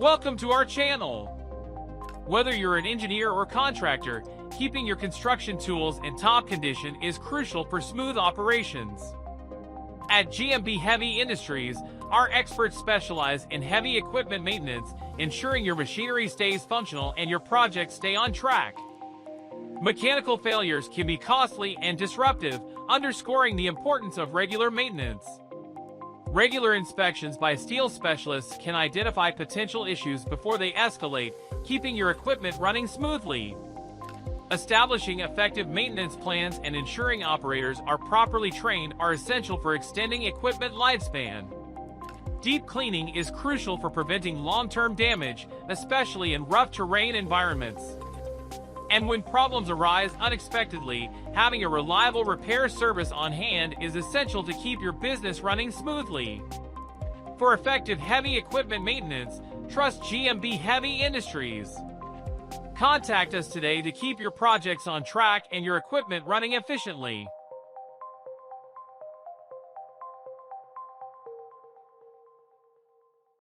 Welcome to our channel. Whether you're an engineer or contractor, keeping your construction tools in top condition is crucial for smooth operations. At GMB Heavy Industries, our experts specialize in heavy equipment maintenance, ensuring your machinery stays functional and your projects stay on track. Mechanical failures can be costly and disruptive, underscoring the importance of regular maintenance. Regular inspections by steel specialists can identify potential issues before they escalate, keeping your equipment running smoothly. Establishing effective maintenance plans and ensuring operators are properly trained are essential for extending equipment lifespan. Deep cleaning is crucial for preventing long-term damage, especially in rough terrain environments. And when problems arise unexpectedly, having a reliable repair service on hand is essential to keep your business running smoothly. For effective heavy equipment maintenance, trust GMB Heavy Industries. Contact us today to keep your projects on track and your equipment running efficiently.